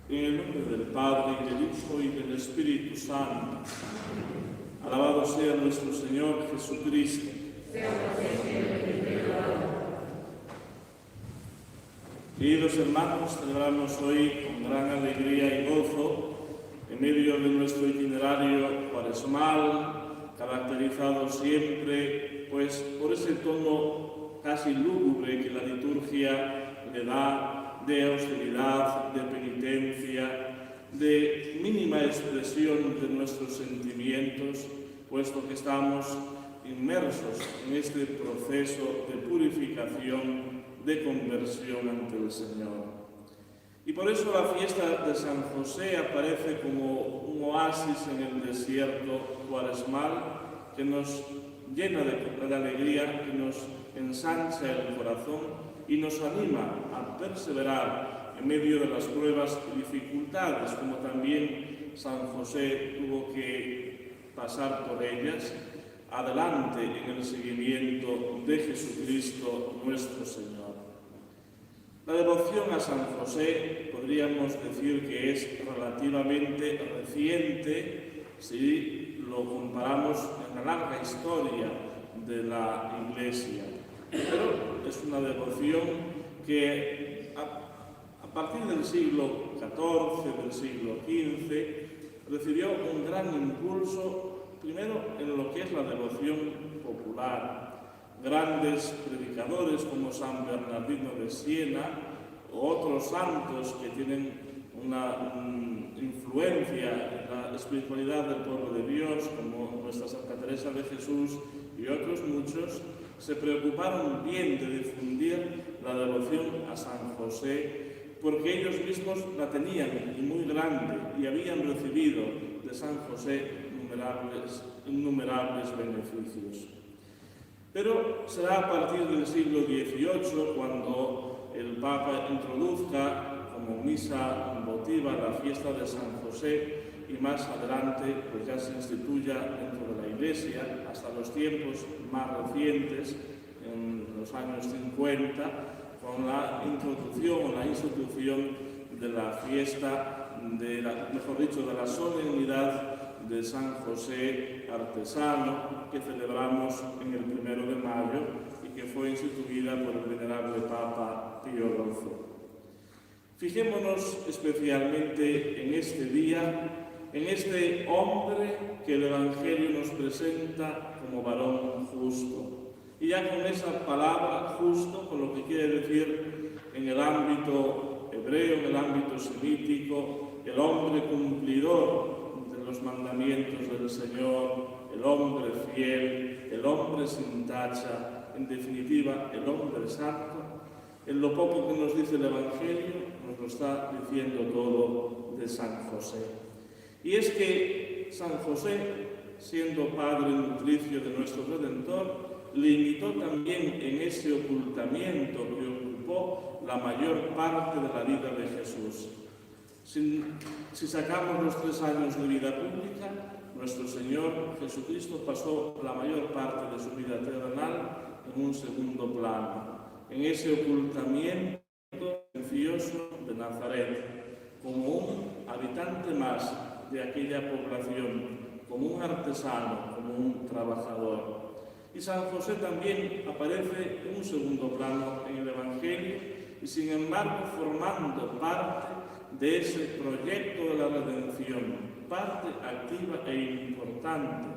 En el nombre del Padre, y del Hijo, y del Espíritu Santo. Alabado sea nuestro Señor Jesucristo. Queridos hermanos, celebramos hoy con gran alegría y gozo, en medio de nuestro itinerario cuaresmal, caracterizado siempre pues, por ese tono casi lúgubre que la liturgia le da, de austeridad, de penitencia, de mínima expresión de nuestros sentimientos, puesto que estamos inmersos en este proceso de purificación, de conversión ante el Señor. Y por eso la fiesta de San José aparece como un oasis en el desierto cuaresmal que nos llena de alegría, que nos ensancha el corazón y nos anima a perseverar en medio de las pruebas y dificultades, como también San José tuvo que pasar por ellas, adelante en el seguimiento de Jesucristo nuestro Señor. La devoción a San José podríamos decir que es relativamente reciente si lo comparamos en la larga historia de la Iglesia. Pero es una devoción que a partir del siglo XIV, del siglo XV, recibió un gran impulso, primero en lo que es la devoción popular. Grandes predicadores como San Bernardino de Siena o otros santos que tienen una influencia en la espiritualidad del pueblo de Dios, como nuestra Santa Teresa de Jesús y otros muchos, se preocuparon bien de difundir la devoción a San José, porque ellos mismos la tenían y muy grande y habían recibido de San José innumerables beneficios. Pero será a partir del siglo XVIII cuando el Papa introduzca como misa votiva la fiesta de San José y más adelante pues ya se instituya dentro de la Iglesia hasta los tiempos más recientes, en los años 50, con la introducción o la institución de la fiesta, de la solemnidad de San José Artesano, que celebramos en el 1 de mayo y que fue instituida por el venerable Papa Pío XII. Fijémonos especialmente en este día, en este hombre que el Evangelio nos presenta como varón justo. Y ya con esa palabra justo, con lo que quiere decir en el ámbito hebreo, en el ámbito semítico, el hombre cumplidor de los mandamientos del Señor, el hombre fiel, el hombre sin tacha, en definitiva, el hombre santo. En lo poco que nos dice el Evangelio, nos lo está diciendo todo de San José. Y es que San José, siendo padre nutricio de nuestro Redentor, le imitó también en ese ocultamiento que ocupó la mayor parte de la vida de Jesús. Si sacamos los 3 años de vida pública, nuestro Señor Jesucristo pasó la mayor parte de su vida terrenal en un segundo plano, en ese ocultamiento silencioso de Nazaret, como un habitante más de aquella población, como un artesano, como un trabajador. Y San José también aparece en un segundo plano en el Evangelio y sin embargo formando parte de ese proyecto de la redención, parte activa e importante,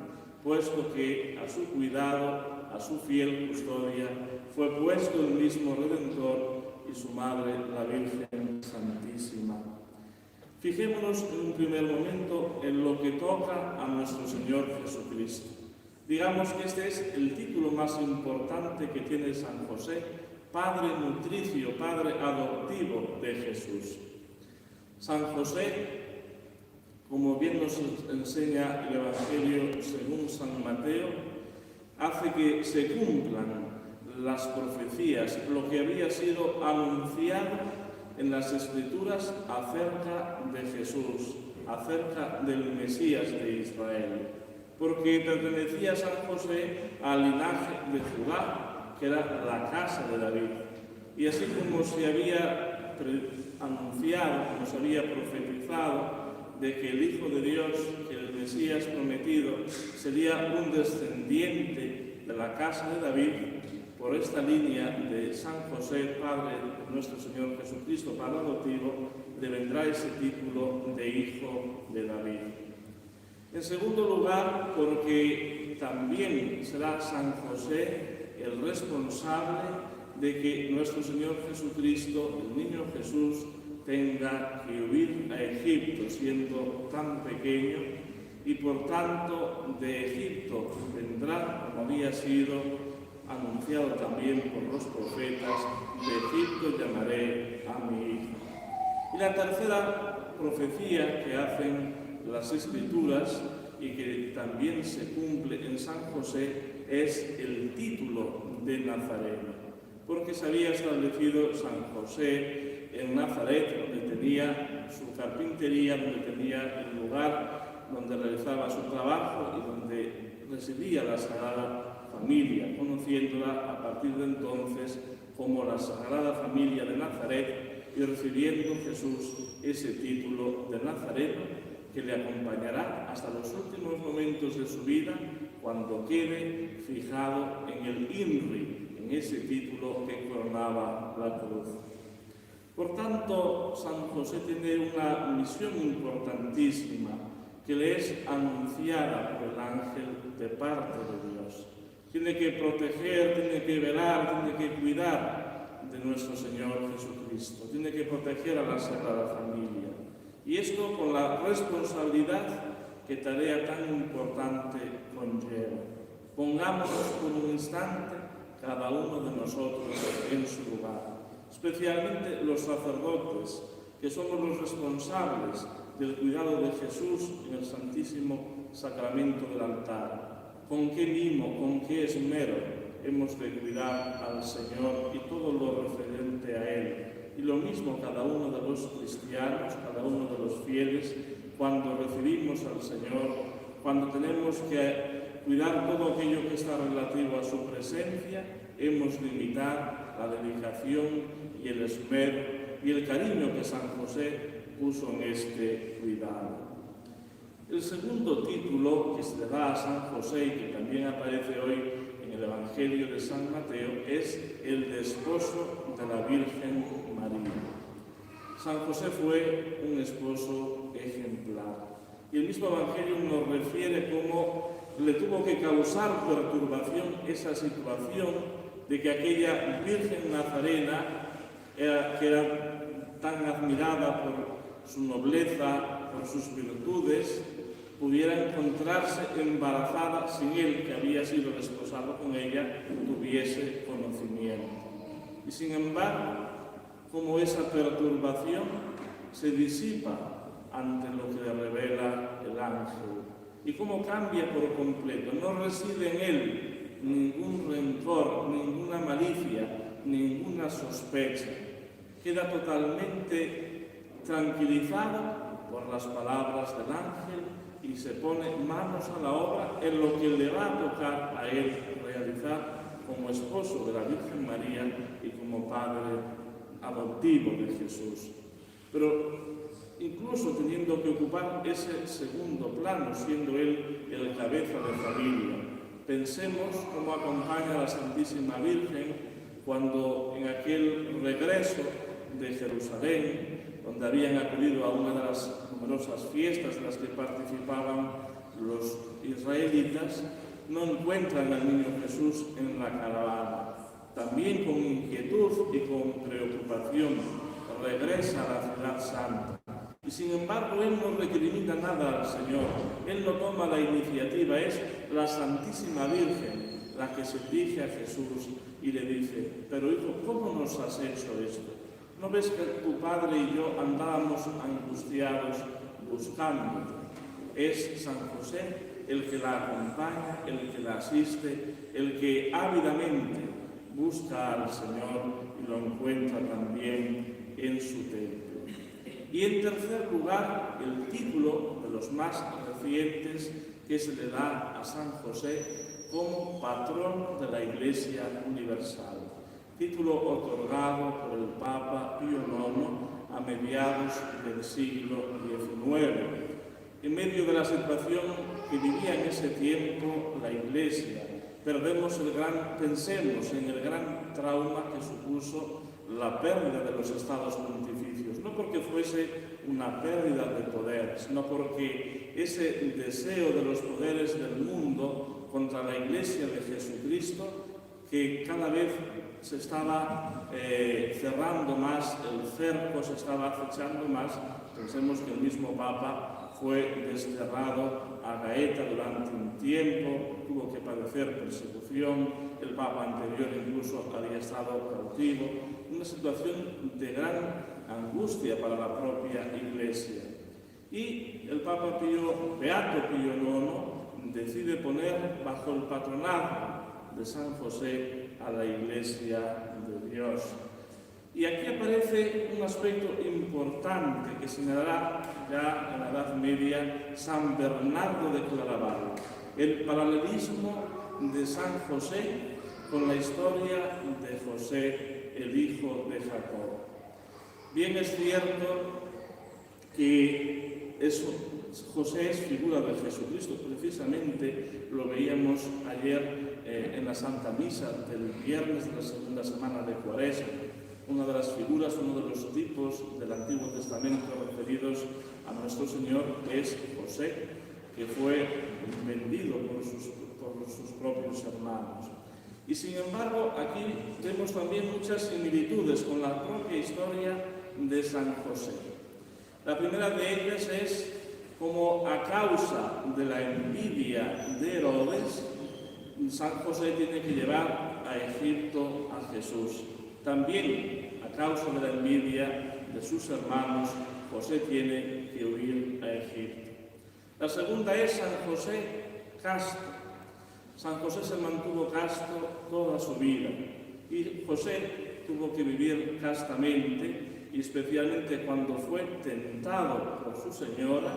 puesto que a su cuidado, a su fiel custodia, fue puesto el mismo Redentor y su Madre, la Virgen Santísima. Fijémonos en un primer momento en lo que toca a nuestro Señor Jesucristo. Digamos que este es el título más importante que tiene San José, Padre nutricio, Padre adoptivo de Jesús. San José, como bien nos enseña el Evangelio según San Mateo, hace que se cumplan las profecías, lo que había sido anunciado en las Escrituras acerca de Jesús, acerca del Mesías de Israel, porque pertenecía San José al linaje de Judá, que era la casa de David. Y así como se había anunciado, nos había profetizado, de que el Hijo de Dios, que el Mesías prometido, sería un descendiente de la casa de David. Por esta línea de San José, Padre de nuestro Señor Jesucristo, Padre adoptivo, le vendrá ese título de Hijo de David. En segundo lugar, porque también será San José el responsable de que nuestro Señor Jesucristo, el niño Jesús, tenga que huir a Egipto siendo tan pequeño, y por tanto de Egipto vendrá, como había sido anunciado también por los profetas, de Egipto llamaré a mi hijo. Y la tercera profecía que hacen las Escrituras y que también se cumple en San José es el título de Nazareno, porque se había establecido San José en Nazaret, donde tenía su carpintería, donde tenía el lugar donde realizaba su trabajo y donde residía la Sagrada Familia, conociéndola a partir de entonces como la Sagrada Familia de Nazaret, y recibiendo Jesús ese título de Nazareno que le acompañará hasta los últimos momentos de su vida, cuando quede fijado en el INRI, en ese título que coronaba la cruz. Por tanto, San José tiene una misión importantísima que le es anunciada por el ángel de parte de Dios. Tiene que proteger, tiene que velar, tiene que cuidar de nuestro Señor Jesucristo. Tiene que proteger a la Sagrada Familia. Y esto con la responsabilidad que tarea tan importante conlleva. Pongámonos por un instante cada uno de nosotros en su lugar. Especialmente los sacerdotes, que somos los responsables del cuidado de Jesús en el Santísimo Sacramento del altar. Con qué mimo, con qué esmero hemos de cuidar al Señor y todo lo referente a Él. Y lo mismo cada uno de los cristianos, cada uno de los fieles, cuando recibimos al Señor, cuando tenemos que cuidar todo aquello que está relativo a su presencia, hemos de imitar la dedicación y el esmero y el cariño que San José puso en este cuidado. El segundo título que se le da a San José y que también aparece hoy en el Evangelio de San Mateo es el de esposo de la Virgen María. San José fue un esposo ejemplar. Y el mismo Evangelio nos refiere cómo le tuvo que causar perturbación esa situación de que aquella Virgen Nazarena, que era tan admirada por su nobleza, por sus virtudes, pudiera encontrarse embarazada sin él, que había sido desposado con ella, tuviese conocimiento. Y sin embargo, como esa perturbación se disipa ante lo que le revela el ángel, y cómo cambia por completo. No reside en él ningún rencor, ninguna malicia, ninguna sospecha. Queda totalmente tranquilizado por las palabras del ángel y se pone manos a la obra en lo que le va a tocar a él realizar como esposo de la Virgen María y como padre adoptivo de Jesús. Pero incluso teniendo que ocupar ese segundo plano, siendo él el cabeza de familia, pensemos cómo acompaña a la Santísima Virgen cuando en aquel regreso de Jerusalén, donde habían acudido a una de las numerosas fiestas en las que participaban los israelitas, no encuentran al niño Jesús en la caravana. También con inquietud y con preocupación regresa a la ciudad santa. Y sin embargo, él no recrimina nada al Señor. Él no toma la iniciativa. Es la Santísima Virgen la que se dirige a Jesús y le dice: pero hijo, ¿cómo nos has hecho esto? ¿No ves que tu padre y yo andábamos angustiados buscándote? Es San José el que la acompaña, el que la asiste, el que ávidamente busca al Señor y lo encuentra también en su templo. Y en tercer lugar, el título de los más recientes que se le da a San José como patrón de la Iglesia Universal. Título otorgado por el Papa Pío IX a mediados del siglo XIX. En medio de la situación que vivía en ese tiempo la Iglesia, pensemos en el gran trauma que supuso la pérdida de los estados pontificios, no porque fuese una pérdida de poder, sino porque ese deseo de los poderes del mundo contra la Iglesia de Jesucristo, que cada vez se estaba cerrando más, el cerco se estaba acechando más. Pensemos que el mismo Papa fue desterrado a Gaeta durante un tiempo, tuvo que padecer persecución, el Papa anterior incluso había estado cautivo, una situación de gran angustia para la propia Iglesia. Y el Papa Beato Pío IX decide poner bajo el patronazgo de San José a la Iglesia de Dios. Y aquí aparece un aspecto importante que señalará ya en la Edad Media San Bernardo de Claraval, el paralelismo de San José con la historia de José, el hijo de Jacob. Bien es cierto que José es figura de Jesucristo, precisamente lo veíamos ayer en la Santa Misa del viernes de la segunda semana de Cuaresma. Una de las figuras, uno de los tipos del Antiguo Testamento referidos a nuestro Señor es José, que fue vendido por sus propios hermanos. Y sin embargo, aquí vemos también muchas similitudes con la propia historia de San José. La primera de ellas es como a causa de la envidia de Herodes, San José tiene que llevar a Egipto a Jesús. También, a causa de la envidia de sus hermanos, José tiene que huir a Egipto. La segunda es San José casto. San José se mantuvo casto toda su vida y José tuvo que vivir castamente y especialmente cuando fue tentado por su señora,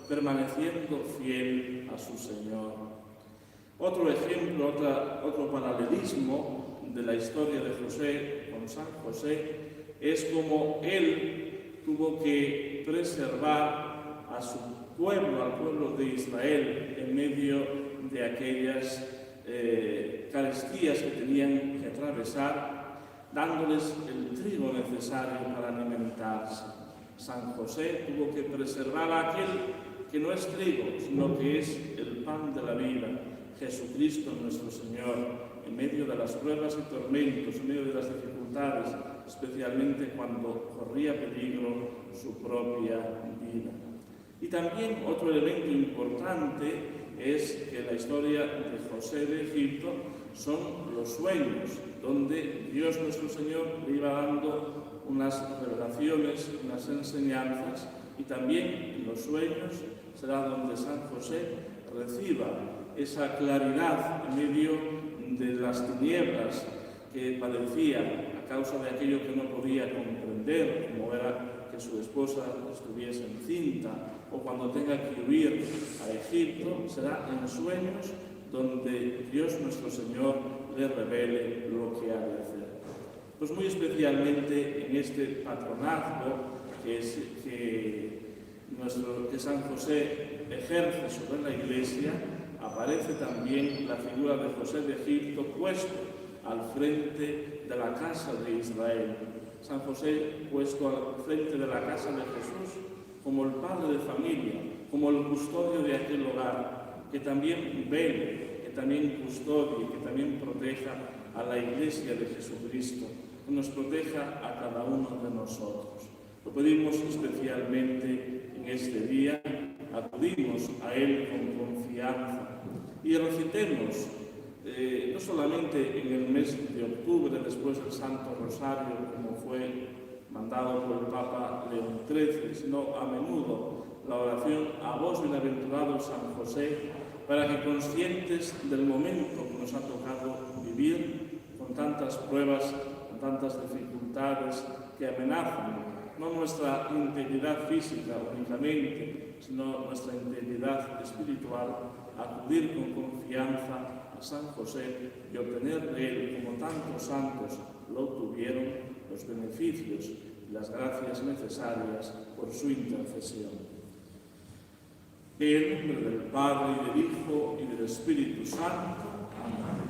permaneciendo fiel a su Señor. Otro ejemplo, otro paralelismo de la historia de José con San José es como él tuvo que preservar a su pueblo, al pueblo de Israel, en medio de aquellas carestías que tenían que atravesar, dándoles el trigo necesario para alimentarse. San José tuvo que preservar a aquel que no es trigo, sino que es el pan de la vida, Jesucristo nuestro Señor, en medio de las pruebas y tormentos, en medio de las dificultades, especialmente cuando corría peligro su propia vida. Y también otro elemento importante es que la historia de José de Egipto son los sueños, donde Dios nuestro Señor le iba dando unas revelaciones, unas enseñanzas, y también en los sueños será donde San José reciba esa claridad en medio de las tinieblas que padecía a causa de aquello que no podía comprender, como era que su esposa estuviese encinta, o cuando tenga que huir a Egipto, será en sueños donde Dios nuestro Señor le revele lo que ha de hacer. Pues muy especialmente en este patronazgo que San José ejerce sobre la Iglesia, aparece también la figura de José de Egipto puesto al frente de la casa de Israel. San José puesto al frente de la casa de Jesús como el padre de familia, como el custodio de aquel hogar, que también vele, que también custodie, que también proteja a la Iglesia de Jesucristo, que nos proteja a cada uno de nosotros. Lo pedimos especialmente en este día, acudimos a Él con confianza y recitemos, no solamente en el mes de octubre, después del Santo Rosario, como fue mandado por el Papa León XIII, sino a menudo la oración a vos, bienaventurado San José, para que conscientes del momento que nos ha tocado vivir, con tantas pruebas, con tantas dificultades que amenazan no nuestra integridad física únicamente, sino nuestra integridad espiritual, acudir con confianza a San José y obtener de él, como tantos santos lo obtuvieron, los beneficios y las gracias necesarias por su intercesión. En el nombre del Padre, y del Hijo, y del Espíritu Santo. Amén.